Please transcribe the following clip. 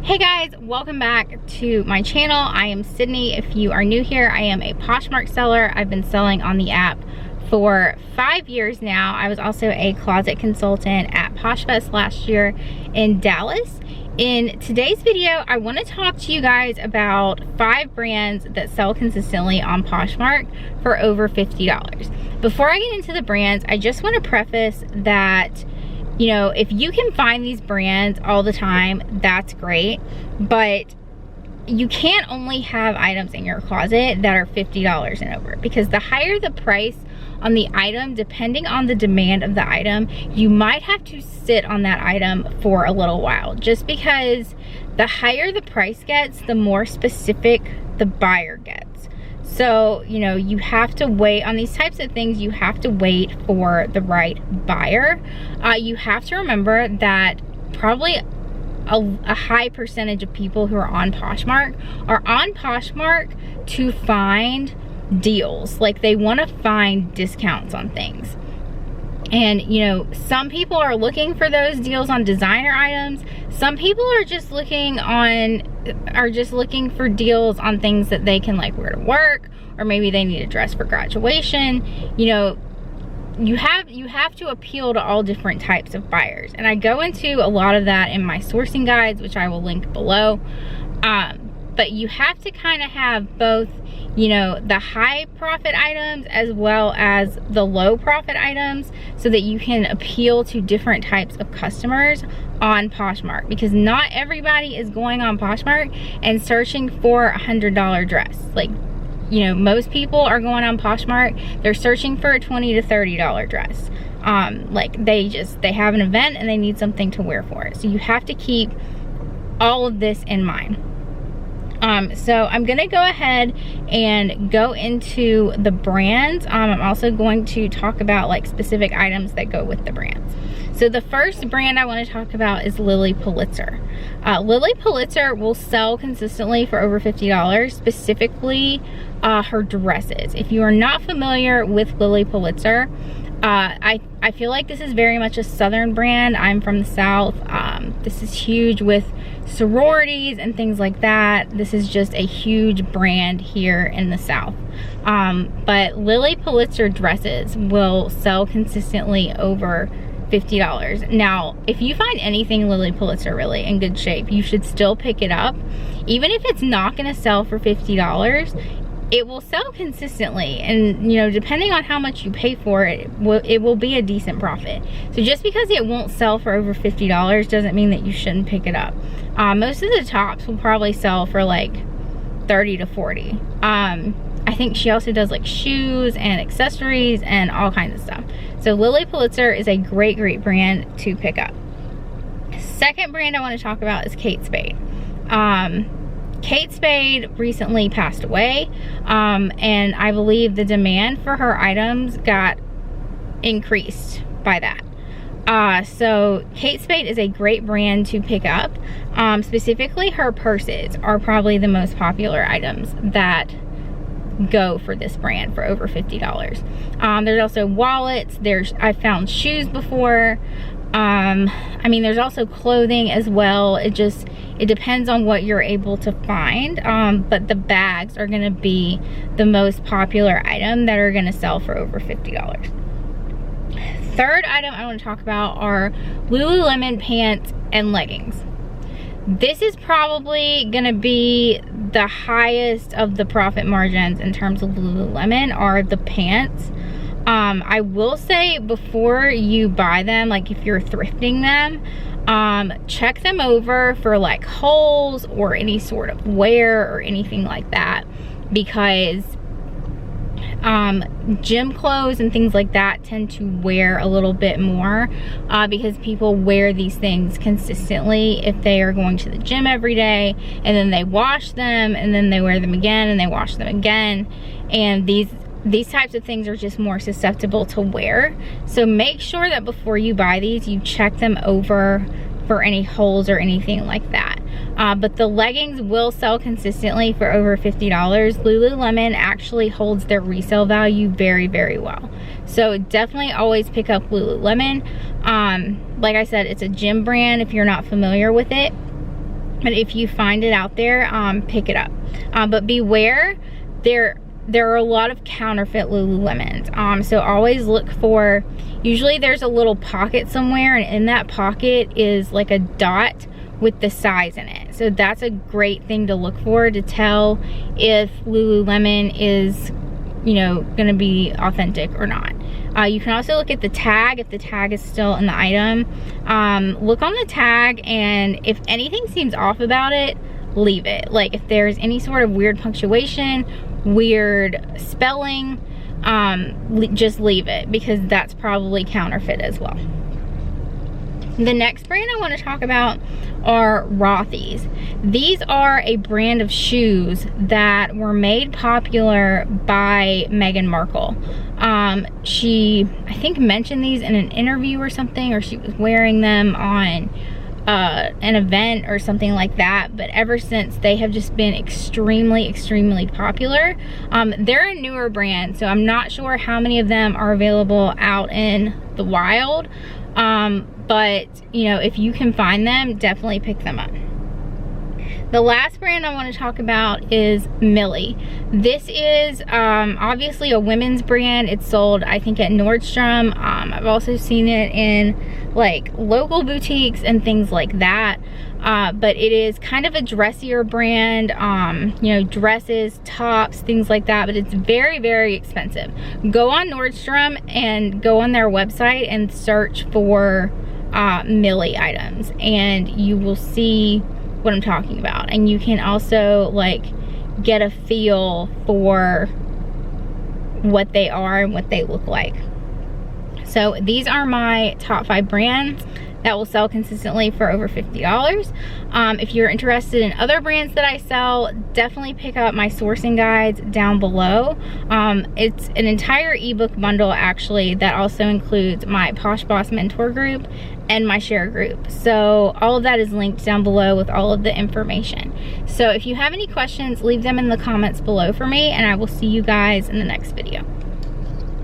Hey guys, welcome back to my channel. I am Sydney. If you are new here, I am a Poshmark seller. I've been selling on the app for 5 years now. I was also a closet consultant at POSHBOSS last year in Dallas. In today's video, I want to talk to you guys about 5 brands that sell consistently on Poshmark for over $50. Before I get into the brands, I just want to preface that, you know, if you can find these brands all the time, that's great, but you can't only have items in your closet that are $50 and over, because the higher the price on the item, depending on the demand of the item, you might have to sit on that item for a little while, just because the higher the price gets, the more specific the buyer gets. So, you know, you have to wait on these types of things. You have to wait for the right buyer. You have to remember that probably a high percentage of people who are on Poshmark to find deals. Like, they want to find discounts on things. And, you know, some people are looking for those deals on designer items. Some people are just looking for deals on things that they can like wear to work, or maybe they need a dress for graduation. You know, you have to appeal to all different types of buyers. And I go into a lot of that in my sourcing guides, which I will link below. But you have to kind of have both, you know, the high profit items as well as the low profit items, so that you can appeal to different types of customers on Poshmark, because not everybody is going on Poshmark and searching for a $100 dress. Like, you know, most people are going on Poshmark, they're searching for a $20 to $30 dress. Like, they have an event and they need something to wear for it. So you have to keep all of this in mind. So I'm gonna go ahead and go into the brands. I'm also going to talk about like specific items that go with the brands. So the first brand I want to talk about is Lilly Pulitzer. Lilly Pulitzer will sell consistently for over $50, specifically her dresses. If you are not familiar with Lilly Pulitzer, I feel like this is very much a Southern brand. I'm from the South. This is huge with sororities and things like that. This is just a huge brand here in the South. But Lilly Pulitzer dresses will sell consistently over $50. Now, if you find anything Lilly Pulitzer really in good shape, you should still pick it up. Even if it's not gonna sell for $50, it will sell consistently, and you know, depending on how much you pay for it, it will be a decent profit. So just because it won't sell for over $50 doesn't mean that you shouldn't pick it up. Most of the tops will probably sell for like $30 to $40. I think she also does like shoes and accessories and all kinds of stuff. So Lilly Pulitzer is a great brand to pick up. Second brand I want to talk about is Kate Spade. Kate Spade recently passed away, and I believe the demand for her items got increased by that. So Kate Spade is a great brand to pick up. Specifically, her purses are probably the most popular items that go for this brand for over $50. There's also wallets. I've found shoes before. I mean, there's also clothing as well. It depends on what you're able to find. But the bags are gonna be the most popular item that are gonna sell for over $50. Third item I want to talk about are Lululemon pants and leggings. This is probably gonna be the highest of the profit margins in terms of Lululemon, are the pants. I will say, before you buy them, like if you're thrifting them, check them over for like holes or any sort of wear or anything like that, because gym clothes and things like that tend to wear a little bit more, because people wear these things consistently if they are going to the gym every day, and then they wash them, and then they wear them again, and they wash them again, and these types of things are just more susceptible to wear. So make sure that before you buy these, you check them over for any holes or anything like that. But the leggings will sell consistently for over $50. Lululemon actually holds their resale value very, very well. So definitely always pick up Lululemon. Like I said, it's a gym brand if you're not familiar with it. But if you find it out there, pick it up. But beware, there are a lot of counterfeit Lululemons. So always look for, usually there's a little pocket somewhere, and in that pocket is like a dot with the size in it. So that's a great thing to look for to tell if Lululemon is, you know, gonna be authentic or not. You can also look at the tag, if the tag is still in the item. Look on the tag, and if anything seems off about it, leave it. Like if there's any sort of weird punctuation, weird spelling, just leave it, because that's probably counterfeit as well. The next brand I want to talk about are Rothy's. These are a brand of shoes that were made popular by Meghan Markle. She, I think, mentioned these in an interview or something, or she was wearing them on an event or something like that. But ever since, they have just been extremely popular. They're a newer brand, so I'm not sure how many of them are available out in the wild. But you know, if you can find them, definitely pick them up. The last brand I want to talk about is Millie. This is obviously a women's brand. It's sold, I think, at Nordstrom. I've also seen it in like local boutiques and things like that. But it is kind of a dressier brand, you know, dresses, tops, things like that, but it's very expensive. Go on Nordstrom and go on their website and search for Millie items, and you will see what I'm talking about. And you can also like get a feel for what they are and what they look like. So these are my top 5 brands that will sell consistently for over $50. If you're interested in other brands that I sell, definitely pick up my sourcing guides down below. It's an entire ebook bundle actually that also includes my POSHBOSS mentor group and my share group. So all of that is linked down below with all of the information. So if you have any questions, leave them in the comments below for me, and I will see you guys in the next video.